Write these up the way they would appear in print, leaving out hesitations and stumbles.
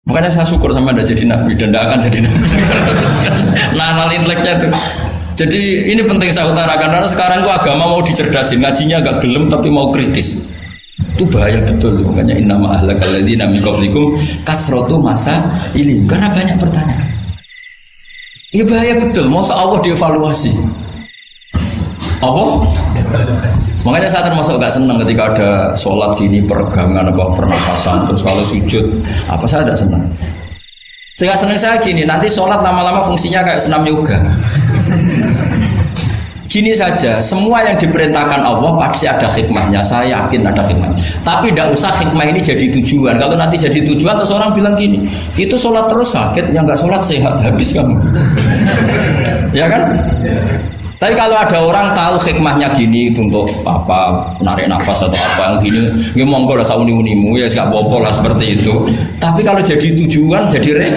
Makanya saya syukur sama Anda jadi nabi dan tidak akan jadi nabi. Nah, hal inteleknya itu. Jadi ini penting saya utarakan karena sekarang itu agama mau dicerdasin, ngajinya agak gelem tapi mau kritis. Itu bahaya betul. Makanya innama ahlakal ladzina min qablikum kasratu masa ilim. Karena banyak pertanyaan. Ini bahaya betul. Masa Allah dievaluasi. Apa? Makanya saya termasuk gak senang ketika ada sholat gini peregangan apa pernafasan terus kalau sujud apa saya tidak senang. Saya senang saya gini nanti sholat lama-lama fungsinya kayak senam yoga. Gini saja, semua yang diperintahkan Allah pasti ada hikmahnya. Saya yakin ada hikmahnya. Tapi tidak usah hikmah ini jadi tujuan. Kalau nanti jadi tujuan, terus orang bilang gini, itu sholat terus sakit, yang nggak sholat sehat habis kamu. Ya kan? Tapi kalau ada orang tahu hikmahnya gini untuk apa, narik nafas atau apa yang gini, ya monggo lah sauni-unimu ya siap apa lah seperti itu. Tapi kalau jadi tujuan, jadi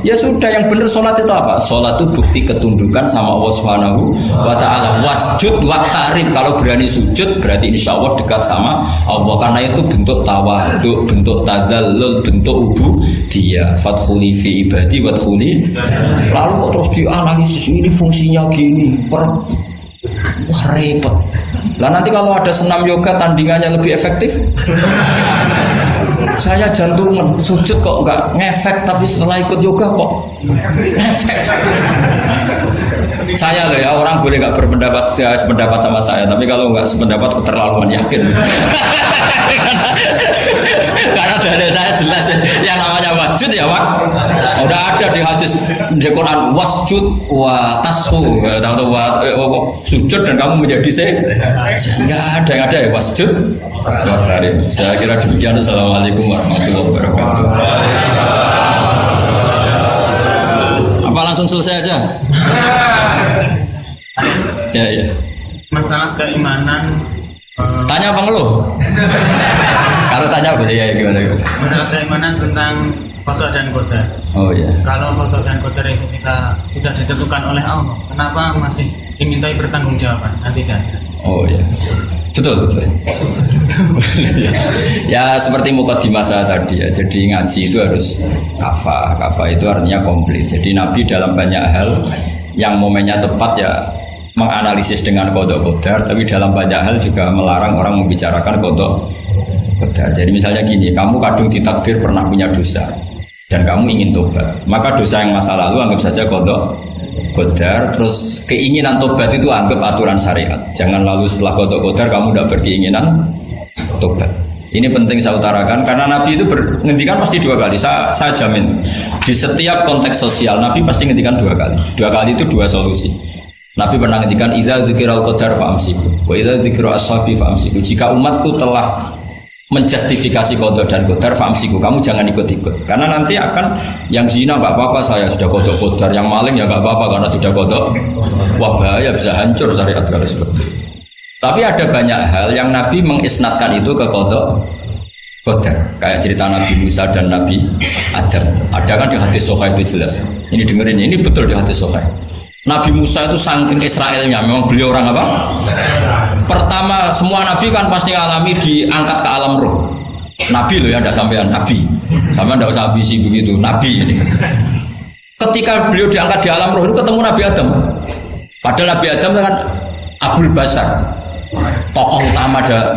ya sudah yang benar sholat itu apa? Sholat itu bukti ketundukan sama Allah Subhanahu wa Ta'ala. Wasjud waqtarib, kalau berani sujud berarti insya Allah dekat sama Allah. Karena itu bentuk tawadhu, bentuk tadzallul, bentuk ubudiyah. Fadkhuli fi ibadi wadkhuli. Lalu kok terus dianalisis ini fungsinya gini. Wah repot. Lah nanti kalau ada senam yoga tandingannya lebih efektif. Saya jantungan sujud kok enggak ngefek, tapi setelah ikut yoga kok ngefek. Saya loh ya, orang boleh nggak berpendapat sependapat sama saya, tapi kalau nggak sependapat keterlaluan yakin. Karena dari saya jelas yang namanya wasjud ya Pak. Udah ada di hadis di Quran wasjud wa tasfu, atau sujud dan kamu menjadi nggak ada yang ada ya wasjud. Saya kira demikian. Assalamualaikum warahmatullahi wabarakatuh. Apa langsung selesai aja? Ya. Masalah keimanan. Tanya apa ngeluh? Kalau tanya apa ya gimana? Masalah keimanan tentang qada dan qadar. Oh iya. Kalau qada dan qadar itu kita sudah ditentukan oleh Allah, kenapa masih dimintai pertanggungjawaban nanti kan? Oh iya. Betul. Ya seperti mukadimah saya tadi ya. Jadi ngaji itu harus kafah. Kafah itu artinya komplit. Jadi Nabi dalam banyak hal yang momennya tepat ya menganalisis dengan qada qadar, tapi dalam banyak hal juga melarang orang membicarakan qada qadar. Jadi misalnya gini, kamu kadung ditakdir pernah punya dosa dan kamu ingin tobat, maka dosa yang masa lalu anggap saja qada qadar, terus keinginan tobat itu anggap aturan syariat. Jangan lalu setelah qada qadar kamu tidak berkeinginan tobat. Ini penting saya utarakan karena Nabi itu menghentikan pasti dua kali. Saya jamin di setiap konteks sosial Nabi pasti menghentikan dua kali. Dua kali itu dua solusi. Nabi pernah menghentikan idza dzikiral qadar fa'amsiku wa idza dzikra ashabi fa'amsiku. Jika umatku telah menjustifikasi qada dan qadar fa'amsiku, kamu jangan ikut-ikut. Karena nanti akan yang zina enggak apa-apa, saya sudah qada qadar, yang maling ya enggak apa-apa karena sudah qada. Wah bahaya, bisa hancur syariat kalau seperti itu. Tapi ada banyak hal yang Nabi mengisnadkan itu ke qada qadar. Kayak cerita Nabi Musa dan Nabi Adam. Ada kan di hadis Sahih itu jelas. Ini dengerin, ini betul di hadis Sahih. Nabi Musa itu saking Israelnya, memang beliau orang apa? Pertama, semua Nabi kan pasti alami diangkat ke alam roh. Nabi loh ya, tidak sampean Nabi. Sama tidak usah ambisi begitu, Nabi ini. Ketika beliau diangkat di alam roh itu ketemu Nabi Adam. Padahal Nabi Adam kan Abul Basar, tokoh utama ada.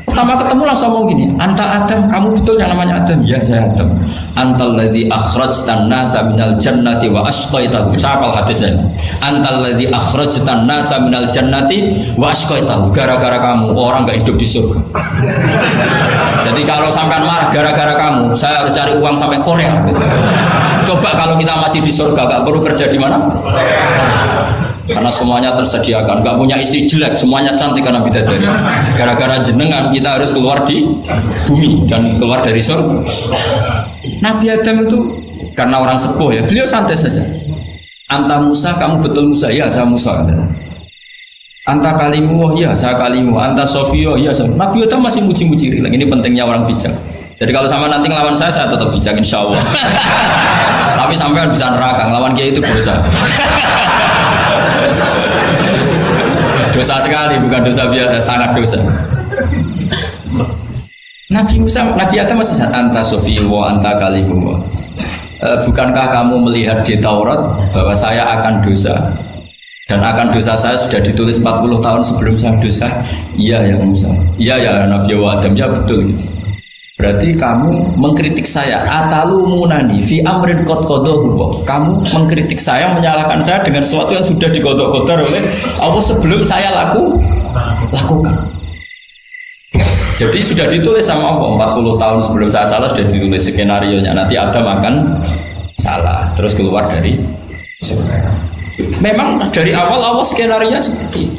Pertama ketemu langsung ngomong gini, anta Adam, kamu betul yang namanya Adam? Ya saya Adam. Antal ladzi akhrajtan nasa minal jannati wa asqaitahu. Siapa hadisnya? Antal ladzi akhrajtan nasa minal jannati wa asqaitahu. Gara-gara kamu orang enggak hidup di surga. Jadi kalau sampean marah gara-gara kamu, saya harus cari uang sampai Korea. Coba kalau kita masih di surga, enggak perlu kerja di mana? Karena semuanya tersediakan, nggak punya istri jelek, semuanya cantik karena bidadari. Gara-gara jenengan kita harus keluar di bumi dan keluar dari surga. Nabi Adam itu karena orang sepuh ya, beliau santai saja. Anta Musa, kamu betul Musa? Ya saya Musa. Anta kalimu, ya saya kalimu. Anta Sofio, ya saya. Nabi Adam masih muji-muji. Ini pentingnya orang bijak. Jadi kalau sama nanti ngelawan saya tetap bijak insya Allah. Tapi sampean bisa neraka, ngelawan kiai itu dosa. Dosa sekali, bukan dosa biasa, sangat dosa. Nabi Musa, Nabi Adam masih anta sofi wa anta kalimullah. Bukankah kamu melihat di Taurat bahwa saya akan dosa dan akan dosa saya sudah ditulis 40 tahun sebelum saya dosa? Iya ya Musa. Iya ya Nabi Adam, ya betul gitu. Berarti kamu mengkritik saya atalumunani fi amrin qad qadahu. Kamu mengkritik saya, menyalahkan saya dengan sesuatu yang sudah digodok-godok oleh Allah sebelum saya lakukan. Jadi sudah ditulis sama Allah 40 tahun sebelum saya salah sudah ditulis skenario-nya nanti Adam akan salah terus keluar dari surga. Memang dari awal Allah skenario-nya seperti itu.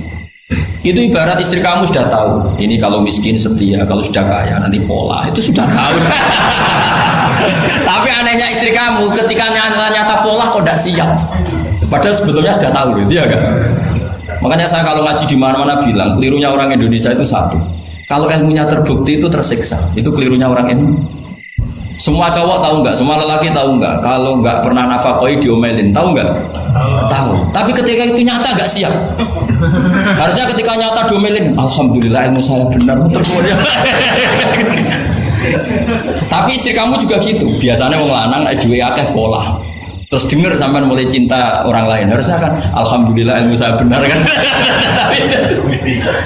Itu ibarat istri kamu sudah tahu ini kalau miskin setia, kalau sudah kaya nanti pola, itu sudah tahu. Tapi anehnya istri kamu ketika nyata pola kok tidak siap. Padahal sebetulnya sudah tahu gitu ya kan. Makanya saya kalau ngaji di mana-mana bilang kelirunya orang Indonesia itu satu. Kalau ilmunya terbukti itu tersiksa, itu kelirunya orang ini. Semua cowok tahu nggak? Semua lelaki tahu nggak? Kalau nggak pernah nafakoi diomelin, tahu nggak? Tahu. Tapi ketika itu nyata nggak siap. Harusnya ketika nyata diomelin, alhamdulillah ilmu saya benar terkemudian. Tapi istri kamu juga gitu. Biasanya wong lanang duwe akeh pola. Terus dengar sampai mulai cinta orang lain, harusnya kan alhamdulillah ilmu saya benar kan.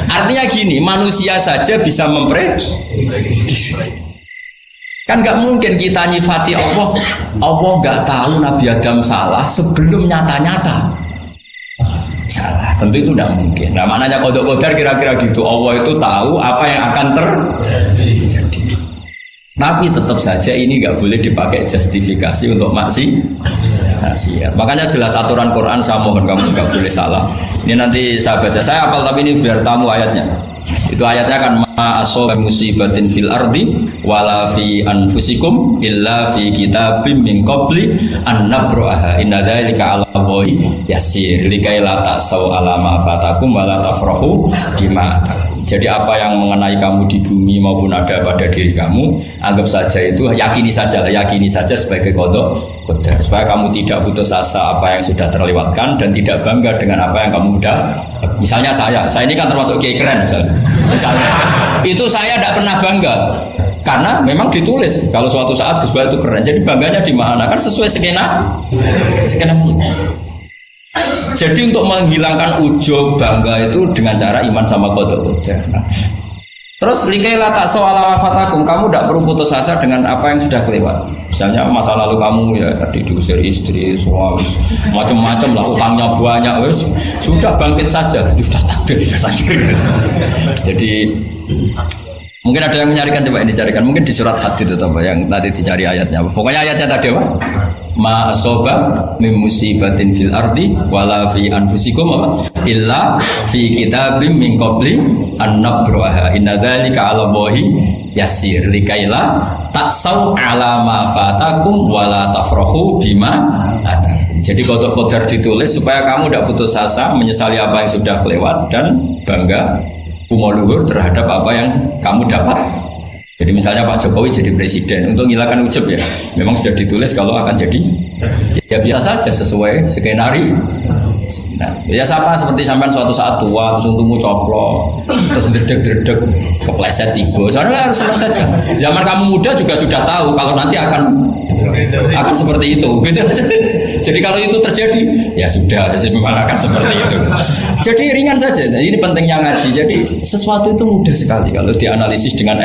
Artinya gini, manusia saja bisa memprediksi. Kan nggak mungkin kita nyifati Allah nggak tahu Nabi Adam salah sebelum nyata-nyata salah. Tentu itu nggak mungkin. Nah maknanya kodok-kodar kira-kira gitu. Allah itu tahu apa yang akan terjadi. Tapi tetap saja ini nggak boleh dipakai justifikasi untuk maksiat. Makanya jelas aturan Quran, saya mohon kamu nggak boleh salah. Ini nanti saya baca, saya hafal tapi ini biar tamu ayatnya. Itu ayatnya kan ma asoba musibatin fil ardi wala fi anfusikum illa fi kitabim min qabli an nabraha inna dzalika 'ala Allahi yasir likai la ta'sau 'ala ma fatakum wa la tafrahu bima. Jadi apa yang mengenai kamu di bumi maupun ada pada diri kamu, anggap saja itu yakini saja sebagai qada qadar supaya kamu tidak putus asa apa yang sudah terlewatkan dan tidak bangga dengan apa yang kamu udah. Misalnya saya ini kan termasuk kiai keren misalnya itu saya tidak pernah bangga karena memang ditulis kalau suatu saat Gus Bail itu keren, jadi bangganya di mana kan sesuai skena. Jadi untuk menghilangkan ujub bangga itu dengan cara iman sama qada qadar. Terus likaila tak soal fatakum, kamu tidak perlu putus asa dengan apa yang sudah kelewat. Misalnya masa lalu kamu ya tadi diusir istri, suami, macam-macam lah, utangnya banyak, wes sudah bangkit saja, sudah takdir. Jadi mungkin ada yang mencarikan, coba ini carikan, mungkin di surat Hadid itu apa yang nanti dicari ayatnya. Pokoknya ayatnya tadi apa? Ma asoba min musibatin fil ardi wala fi anfusikum apa? Illa fi kitabim min qabli an nabraha inna dzalika 'ala Allahi yasir likaila taksau 'ala ma fatakum wala tafrahu bima atakum. Jadi qada ditulis supaya kamu tidak putus asa menyesali apa yang sudah kelewat dan bangga umur terhadap apa yang kamu dapat. Jadi misalnya Pak Jokowi jadi presiden untuk menghilangkan ujub ya, memang sudah ditulis kalau akan jadi ya biasa saja sesuai skenario. Nah, ya sama seperti sampai suatu saat tua terus untungmu coplok terus dredeg kepleset tiba. Soalnya harus senang saja. Zaman kamu muda juga sudah tahu kalau nanti akan seperti itu. Jadi kalau itu terjadi ya sudah, memang akan seperti itu. Jadi ringan saja. Nah, ini pentingnya ngaji. Jadi sesuatu itu mudah sekali kalau dianalisis dengan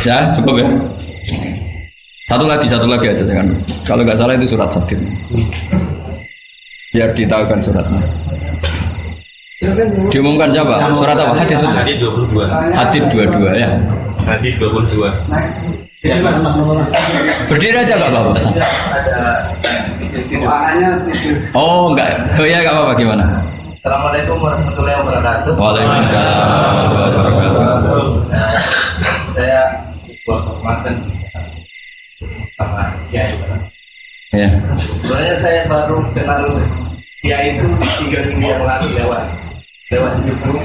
ya cukup ya. Satu lagi aja kan. Kalau nggak salah itu surat Hadid. Biar ditahukan suratnya. Diumumkan siapa? Surat apa? Hadid 22. Hadid 22 ya. Hadid 22. Berdiri aja nggak apa-apa. Oh enggak. Oh ya nggak apa-apa, gimana? Assalamualaikum warahmatullahi wabarakatuh. Waalaikumsalam warahmatullahi wabarakatuh. Saya buat kemarin sama Kiai. Ya. Sebenarnya saya baru kenal Kiai itu 3 minggu yang lalu lewat YouTube.